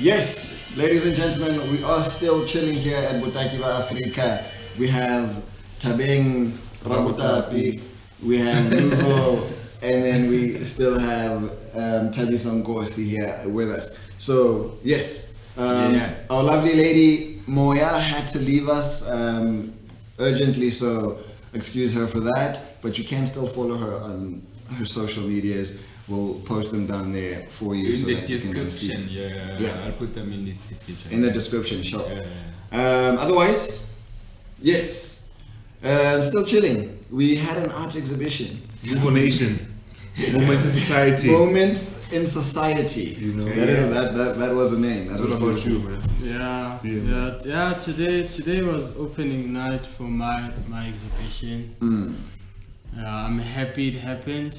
Yes, ladies and gentlemen, we are still chilling here at Botaki ba Africa. We have Tabeng Rabutapi, we have Luvo, and then we still have Tabiso Nkosi here with us. So, yes, our lovely lady Moya had to leave us urgently, so excuse her for that. But you can still follow her on her social medias. We'll post them down there for you in so the that you can see. Yeah, I'll put them in this description. In the description, sure. Otherwise, yes, still chilling. We had an art exhibition. Juvo Nation. Moments in society. Moments in society. You know, that was the name. That's what about you, man? Yeah. Today was opening night for my exhibition. I'm happy it happened.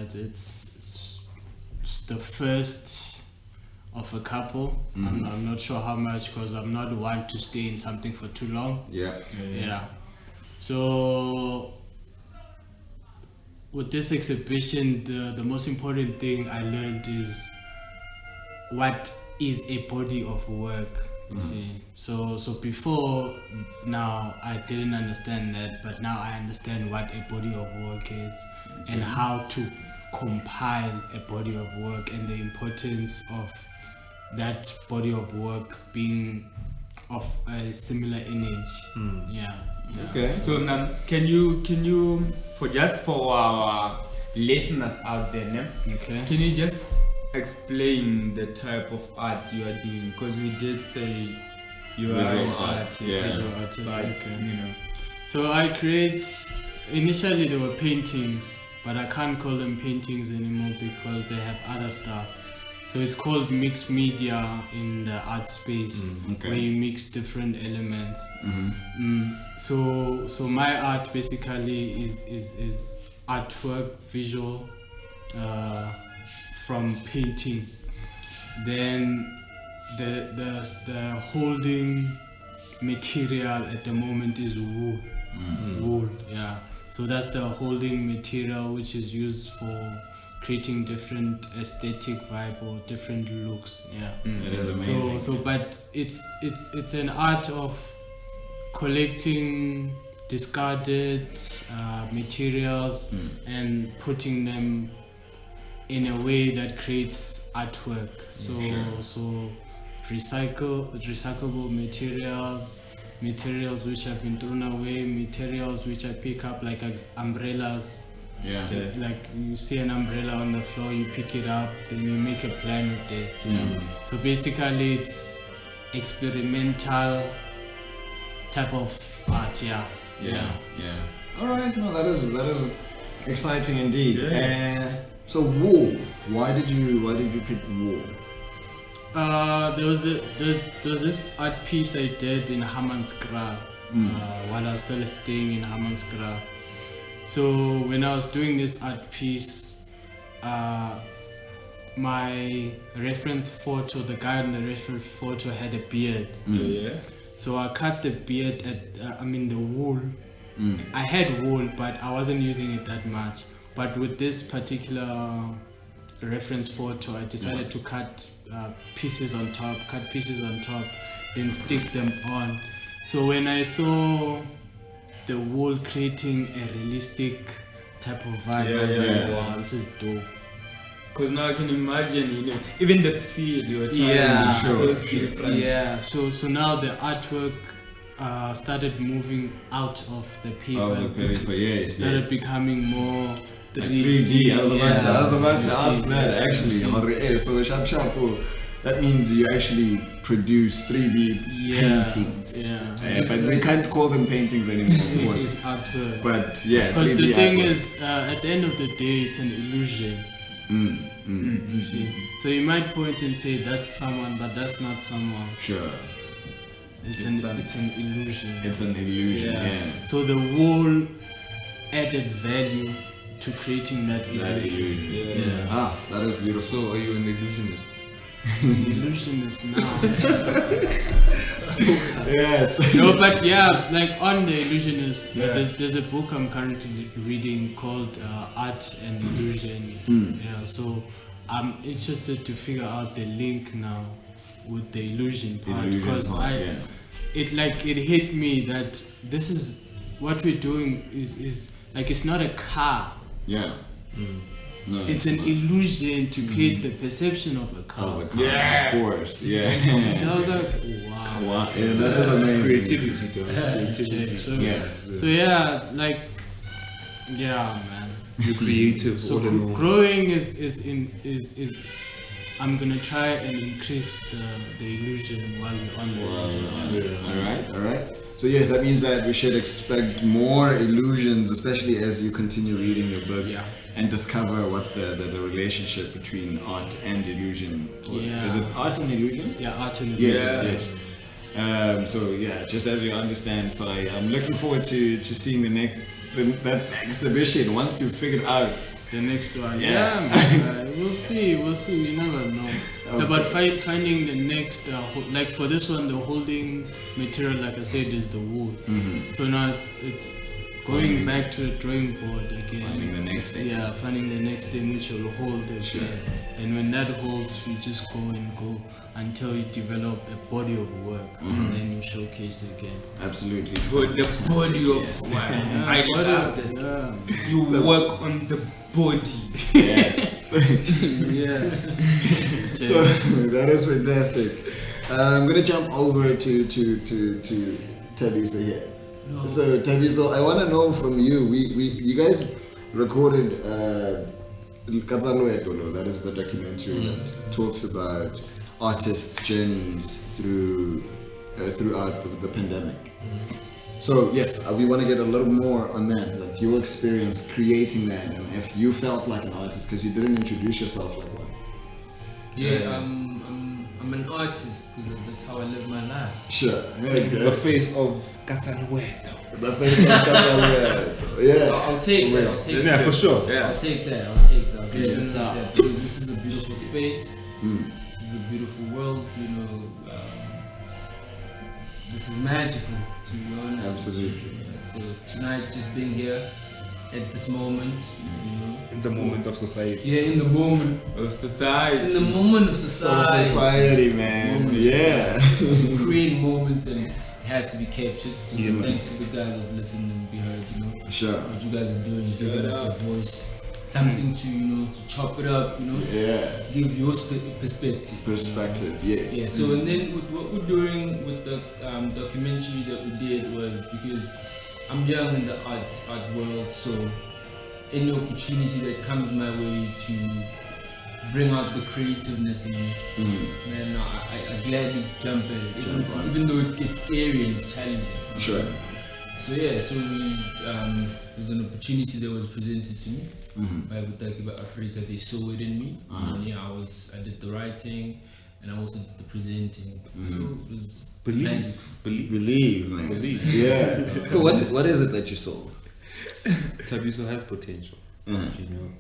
It's the first of a couple. I'm not sure how much because I'm not one to stay in something for too long. Yeah. So with this exhibition, the most important thing I learned is what is a body of work. You see, so before now I didn't understand that, but now I understand what a body of work is and how to compile a body of work and the importance of that body of work being of a similar image. Yeah. Okay. So now, can you for our listeners out there, Okay. can you just explain the type of art you are doing? Because we did say you are an artist. Visual artist. But, Okay. So I initially they were paintings, but I can't call them paintings anymore because they have other stuff. So it's called mixed media in the art space, where you mix different elements. So my art basically is artwork, visual, from painting. Then the holding material at the moment is wool. Wool, yeah. So that's the holding material which is used for creating different aesthetic vibe or different looks. Yeah. It is amazing. So but it's an art of collecting discarded materials and putting them in a way that creates artwork. So recyclable materials which have been thrown away, materials which I pick up like umbrellas. Yeah. Like you see an umbrella on the floor, you pick it up, then you make a plan with it. So basically it's experimental type of art. Yeah. All right. No, that is exciting indeed. So wool. Why did you pick wool? There was this art piece I did in Hammanskraal while I was still staying in Hammanskraal. So when I was doing this art piece, my reference photo, the guy in the reference photo had a beard. So I cut the beard the wool. I had wool, but I wasn't using it that much. But with this particular reference photo, I decided to cut pieces on top, then stick them on. So when I saw the wool creating a realistic type of vibe, I was like, wow, this is dope. Because now I can imagine, even the feel you were trying to show. So now the artwork started moving out of the paper. It started becoming more 3D. I was about to ask that actually. So sharp. That means you actually produce 3D paintings. But we can't call them paintings anymore, of course. It's artwork. But yeah, because the thing is, at the end of the day, it's an illusion. You see? So you might point and say that's someone, but that's not someone. Sure. It's an illusion. It's an illusion. Yeah. So the wool added value to creating that illusion. That is beautiful. So are you an illusionist? Illusionist now. Yes. No, but yeah, like on the illusionist, there's a book I'm currently reading called Art and Illusion. So I'm interested to figure out the link now with the illusion part Illusion because part, it hit me that this is what we're doing is like it's not a car. Yeah. No, it's an illusion to create the perception of a car. Of course. Yeah. So I was like, wow. Yeah, that is amazing. Creativity, though. Creativity. So yeah, like, yeah, man. You're creative. So growing is I'm gonna try and increase the illusion while we're on the illusion. All right. So yes, that means that we should expect more illusions, especially as you continue reading your book and discover what the relationship between art and illusion. Is it art and illusion? Yeah, art and illusion. Yes. So yeah, just as you understand, so I'm looking forward to seeing that exhibition once you figured out the next one. Man, we'll see. We never know. It's about finding the next. Like for this one, the holding material, like I said, is the wood. So now it's going back to the drawing board again. Finding the next thing. Yeah, finding the next thing which will hold it. Sure. And when that holds, you just go until you develop a body of work, and then you showcase it again. Absolutely. The body of work. I love this. Yeah. You work on the body. Yes. So that is fantastic. I'm gonna jump over to Taboo here. No. So Taboo, I want to know from you. You guys recorded Loeto, that is the documentary that talks about artists' journeys throughout the pandemic. So yes, we want to get a little more on that, like your experience creating that, and if you felt like an artist, because you didn't introduce yourself like one. Yeah, I'm an artist because that's how I live my life. Sure. The face of Loeto. The face of Loeto. Yeah. I'll take that. Yeah, for sure. Yeah. I'll take that. I'll take that because this is a beautiful space. This is a beautiful world. You know, this is magical. To be honest. Absolutely. Yeah, so tonight, just being here at this moment, you know. In the moment of society. Yeah, in the moment of society. In the moment of society. Society, man. Create moments and it has to be captured. So thanks to the guys who've listened and be heard, you know. Sure. What you guys are doing, giving us a voice. Something to, you know, to chop it up, you know. Yeah. Give your perspective. Yes. Yeah. So and then what we're doing with the documentary that we did was because I'm young in the art world, so any opportunity that comes my way to bring out the creativeness in me, man, I gladly jump at it, even though it gets scary and it's challenging. Sure. So there's an opportunity that was presented to me by About Africa. They saw it in me, and I did the writing, and I also did the presenting. So it was Believe, man. Yeah. So what is it that you saw? Taboo has potential. You know,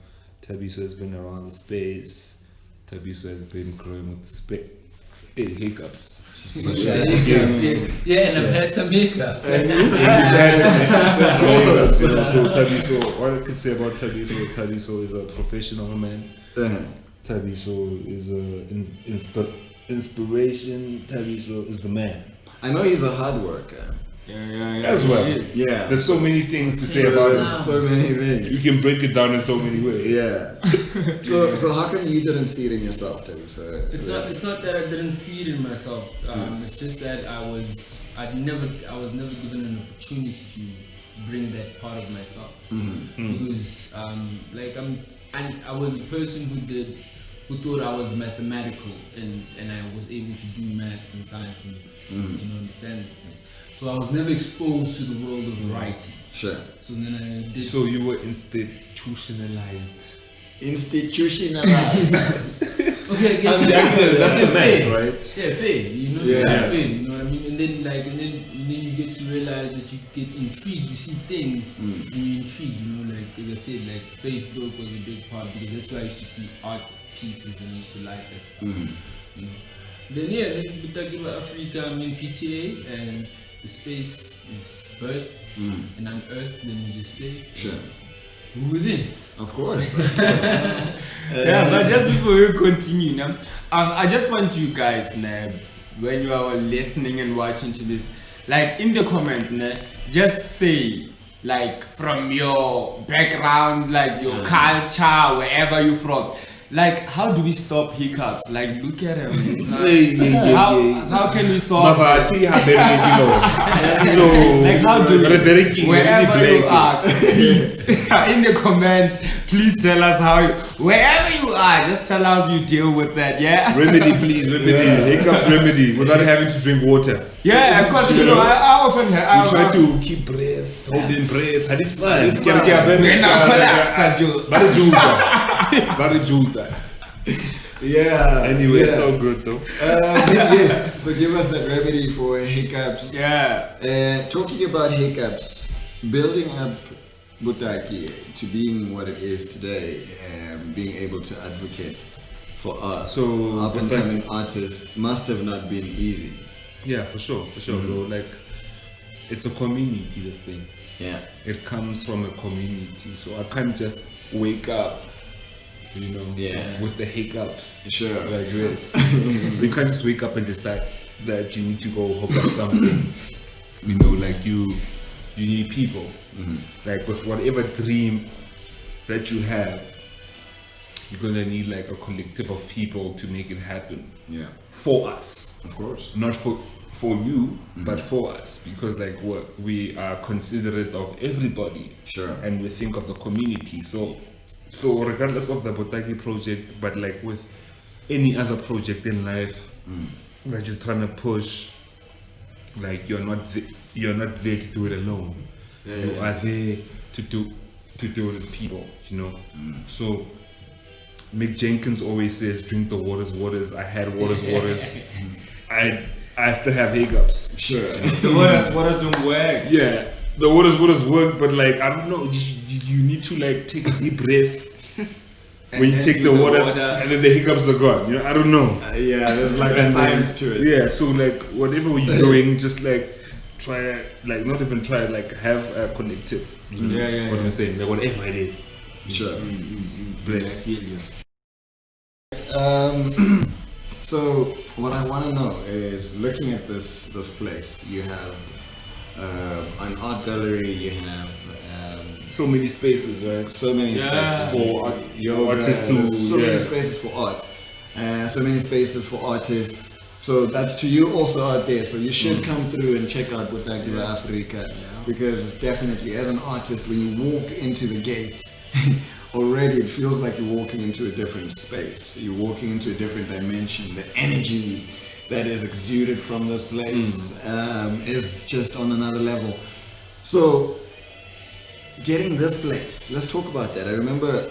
Taboo has been around the space. Taboo has been growing with the space. Hiccups. Yeah, and I've had some hiccups. So Taboo, what I can say about Taboo is a professional man. Taboo is an inspiration. Taboo is the man. I know he's a hard worker. Yeah. As well. Yeah. There's so many things to say about it. So many things. You can break it down in so many ways. Yeah. So how come you didn't see it in yourself, Taboo? It's not that I didn't see it in myself. It's just that I was never given an opportunity to bring that part of myself because I was a person who thought I was mathematical and I was able to do maths and science and you know, understand it. So I was never exposed to the world of writing. Sure. So then I did. So you were institutionalized. Okay, I guess that's the math, right? Yeah, fair. You know, fair. You know what I mean? And then you get to realize that you get intrigued. You see things and you're intrigued. You know, like as I said, like Facebook was a big part because that's where I used to see art pieces and I used to like that stuff. You know. Then we're talking about Africa. I'm in PTA and the space is birth and unearthed. Let me just say, sure. We're within. Of course. Yeah, but just before we continue, now, I just want you guys, when you are listening and watching to this, like in the comments, just say, like from your background, like your culture, wherever you're from. Like, how do we stop hiccups? Like, look at him. It's not, how can we solve it? Like, how do we, wherever you are, please, in the comment, please tell us how you, wherever you are, just tell us you deal with that, yeah? Remedy, please, remedy. Hiccups remedy, without having to drink water. Yeah, because, you know, I often have... You try to keep breath, hold in breath. Had this fun. Yeah. Anyway, it's so good though. Yes. So give us that remedy for hiccups. Yeah. Talking about hiccups, building up Butaki to being what it is today, being able to advocate for us, so up and coming artists, must have not been easy. Yeah, for sure, bro. Like, it's a community, this thing. Yeah. It comes from a community, so I can't just wake up, you know, with the hiccups. Sure. Like this. You can't just wake up and decide that you need to go hook up something. You know, like you need people. Like with whatever dream that you have, you're gonna need like a collective of people to make it happen. Yeah. For us. Of course. Not for you, but for us, because like we are considerate of everybody. Sure. And we think of the community. So regardless of the Botaki project, but like with any other project in life that you're trying to push, like you're not there to do it alone. You are there to do it with people, you know. So Mick Jenkins always says, drink the waters. I had waters. I still have hiccups. Sure. The waters don't work. Yeah, the waters work, but like, I don't know, you need to like take a deep breath when you take the water and then the hiccups are gone. You know, I don't know. Yeah, there's like a science to it. Yeah, so like whatever you're doing, just like try, like not even try, like have a collective. You know what I'm saying? Like whatever it is. Sure. I feel you. So what I want to know is, looking at this place, you have an art gallery, you have So many spaces, right? so many spaces for yoga, artists to, so many spaces for art, so many spaces for artists. So that's to you also out there. So you should come through and check out Butaki Africa, because definitely as an artist, when you walk into the gate, already it feels like you're walking into a different space. You're walking into a different dimension. The energy that is exuded from this place is just on another level. So getting this place, let's talk about that. I remember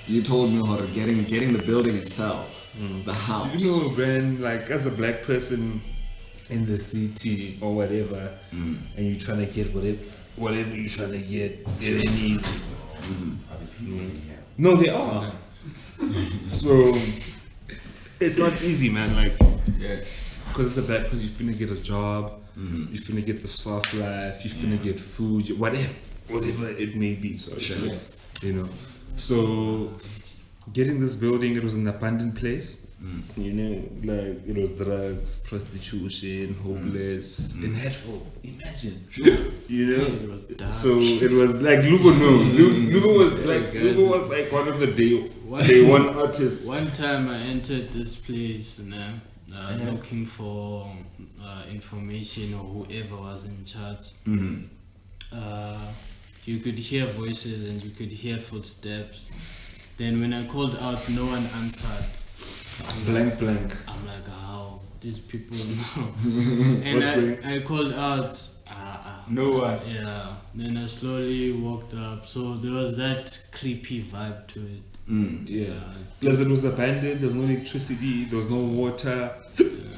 you told me how getting the building itself, the house. You know, Brand, like as a black person in the city or whatever, and you're trying to get whatever you're trying to get, it ain't easy. No, they are. So it's not easy, man. Like, because it's a bad place. You finna get a job, you finna get the soft life, you finna get food, whatever it may be. So you know. So getting this building, it was an abandoned place. You know, like it was drugs, prostitution, homeless, in Hatfield. Imagine, you know. It was dark. So it was like Lugo knows. Lugo was like one of the day one artists. One time I entered this place and looking for information or whoever was in charge. You could hear voices and you could hear footsteps. Then when I called out, no one answered. Blank. I'm like, how? These people know. And I called out. No one. Yeah. Then I slowly walked up. So there was that creepy vibe to it. Yeah. Plus it was abandoned. There was no electricity. There was no water.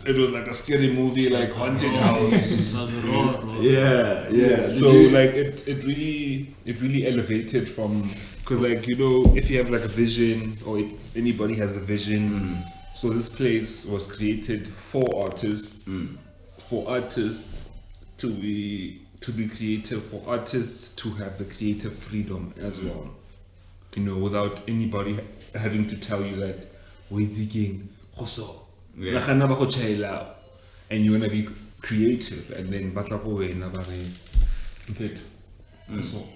It was like a scary movie, like haunted house. It was raw. Yeah. So like it really elevated from, because like, you know, if you have like a vision, or if anybody has a vision, so this place was created for artists, to be creative, for artists to have the creative freedom as well. you know, without anybody having to tell you that we're seeking also. And you wanna be creative, and then so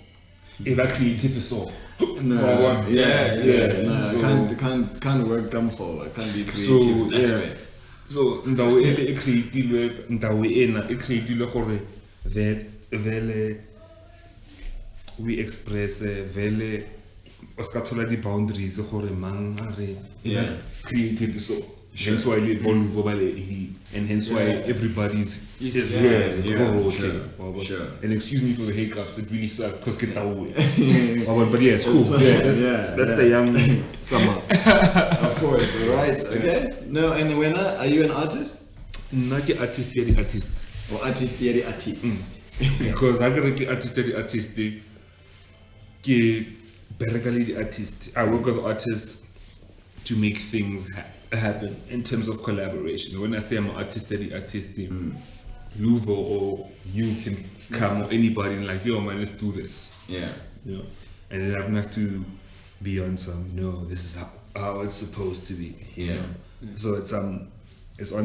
creative is so. No, So, can't work come forward, can't be creative. That's right. So ndawo ele creative ndawo ena e creative gore vele we express vele oskathola di boundaries gore mang are creative so hence why we all go and hence why everybody's is Sure. And excuse me for the hiccups, it really sucks because get away. But yeah, it's cool. That's the young summer. Of course, right? Okay. No, and when are you an artist? Not the artist, the artist. Or artist, the artist. Because I got the artist, the artist. The artist. I work with artists to make things happen in terms of collaboration. When I say I'm an artist, the artist, Luvo or you can come or anybody and like, yo man, let's do this. Yeah. You know, and then I don't have to be on some, no, this is how it's supposed to be. You know? So it's on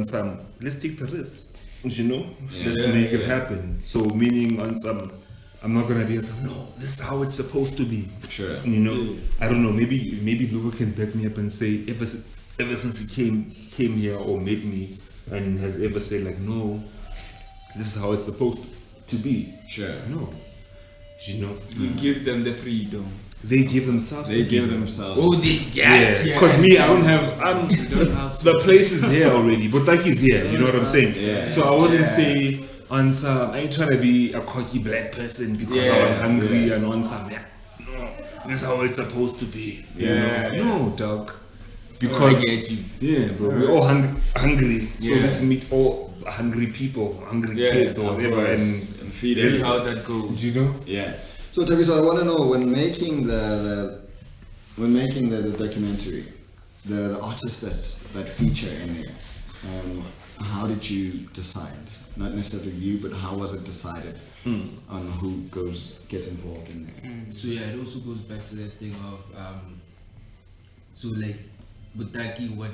some, let's take the risk. You know, let's make it happen. So meaning on some, I'm not gonna be on some, no, this is how it's supposed to be. Sure. You know, I don't know. Maybe Luvo can back me up and say ever since he came here or met me and has ever said like, no, this is how it's supposed to be. Sure. No. You know, We give them the freedom. they give themselves. They give themselves. Oh, they get Because me, I don't have. Don't ask The place is here already, but like is here. You know what I'm saying? Yeah. So I wouldn't say on some. I ain't trying to be a cocky black person because I was hungry and on some. Yeah. No, this is how it's supposed to be. Yeah. You know? No, dog. Because I get you. yeah, bro, we're all hungry. So let's meet all hungry people, hungry kids or whatever, and feed See them. how that goes. you know. Yeah. So Tabiso, I want to know when making the documentary, the artists that feature in there, how did you decide? Not necessarily you, but how was it decided on who gets involved in there? So yeah, it also goes back to that thing of so like Butaki, what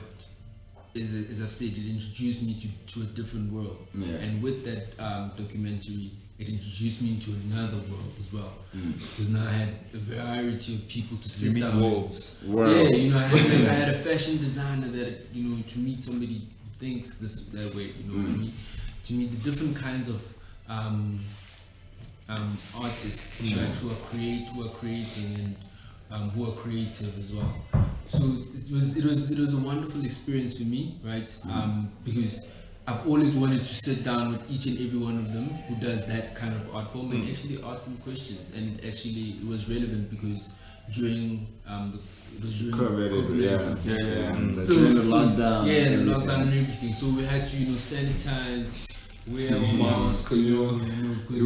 as I've said, it introduced me to a different world, and with that documentary, it introduced me into another world as well. Because now I had a variety of people to sit down. Worlds. Yeah, you know, I had a fashion designer that, you know, to meet somebody who thinks that way, you know, to meet the different kinds of artists, right, who are creating and who are creative as well. So it was a wonderful experience for me, right? Because I've always wanted to sit down with each and every one of them who does that kind of art form and actually ask them questions. And actually, it was relevant because during COVID, Still the lockdown. Yeah, the lockdown and everything. So we had to, you know, sanitize, wear masks, you know.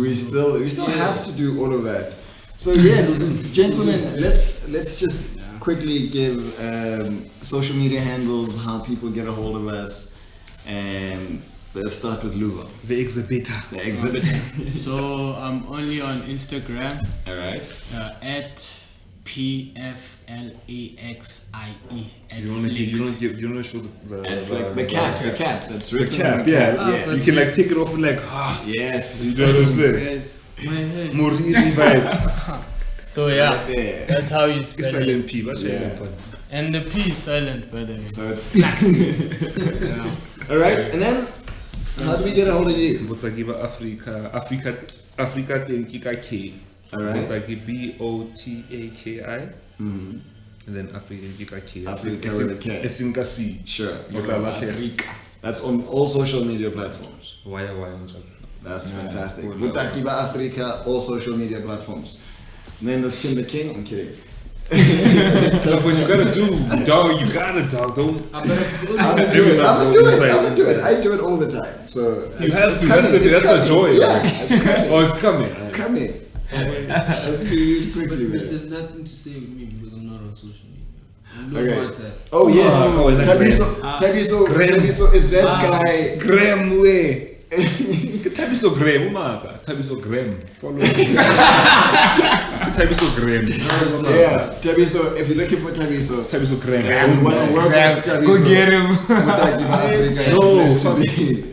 We still have to do all of that. So yes, gentlemen, let's just quickly give social media handles, how people get a hold of us, and let's start with Luva. The exhibitor. The exhibitor. So I'm only on Instagram All right. at Pflaxie at You wanna show The cap. That's written. The cap, on the yeah. but You can like take it off and like Yes. you know what I'm saying? Guys, my head. Moriri vibes. So yeah, Right there. that's how you It's spell it. silent P, but Yeah. And the P is silent, by the way. So it's Pflaxie. Yeah. All right. And then, how do we get a hold of you? Botakiba Africa Tenkika K. All right. Botaki BOTAKI. And then Africa Tenkika K. Africa with a K. Esinka C. Sure. Africa. That's on all social media platforms. Why? That's fantastic. Butakiba Africa, all social media platforms. And then there's Tim the King. I'm kidding. That's what you gotta do, dog. You gotta, dog. Don't. I'm gonna do it. I do it all the time. So You have to. That's the joy. Yeah, It's coming. it's coming. Let's do you quickly, But man. there's nothing to say with me because I'm not on social media. I'm not Okay. WhatsApp. Oh yes, Oh, Tabiso is that guy. Graham way. Tabiso Graham, umaka. Tabiso Graham. Follow. Tabiso Graham. Yeah, Tabiso. If you're looking for Tabiso, Tabiso Graham. and want to work with Tabiso, Go get him.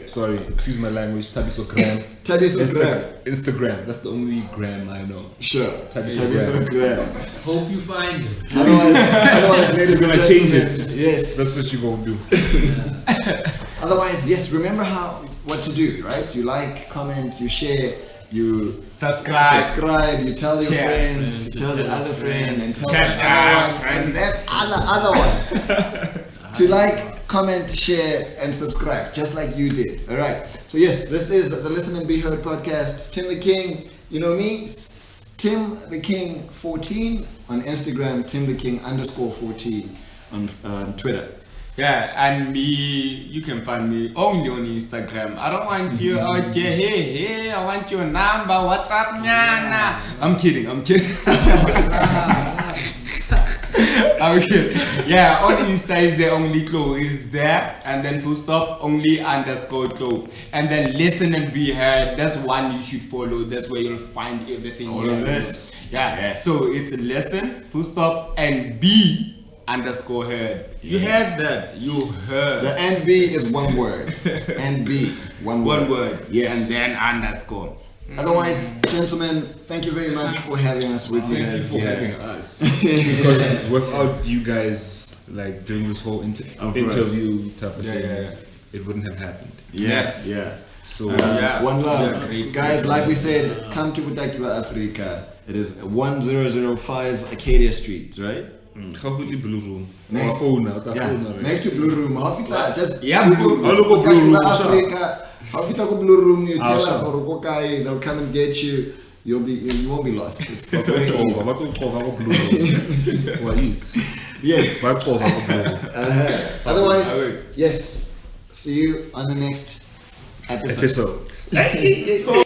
Sorry, excuse my language. Tabiso Graham. Tabiso Graham. Instagram. That's the only gram I know. Sure. Tabiso Graham. Hope you find it. Otherwise, ladies You're and gonna change gentlemen, it. Yes. That's what you're gonna do. Otherwise, yes. Remember what to do, right? You like, comment, you share, you Subscribe. you tell your Share. friends, to tell the other friend, and tell the other one, and then other one. To like, comment, share, and subscribe, just like you did. All right. So yes, this is the Listen and Be Heard podcast. Tim the King, you know me, Tim the King 14 on Instagram, Tim the King _14 on Twitter. Yeah, and me, you can find me only on Instagram. I don't want you out here, hey, I want your number, what's up, Nyana? I'm kidding. I'm kidding. Yeah, on Insta is the only Clo is there, and then full stop, only _Clo. And then Listen and Be Heard, that's one you should follow. That's where you'll find everything. All of this. Yeah, so it's listen, full stop, and be _heard. You heard that. You heard. The NB is one word. NB, one word. Yes. And then _. Otherwise, gentlemen, thank you very much for having us with you Thank you guys for here. having us. Because without you guys, like doing this whole interview type of thing, it wouldn't have happened. Yeah. So One love. Yeah, great. Guys, like we said, come to Butakiba Africa. It is 1005 Acadia Street, right? Hopefully Blue Room. Next- Next to Blue Room. How fit just Blue Room. Blue Room, Africa. How fit Blue Room? You tell sure. us or Kokai, they'll come and get you. You won't be lost. It's very easy. Yes. Otherwise, yes. See you on the next episode. Episode.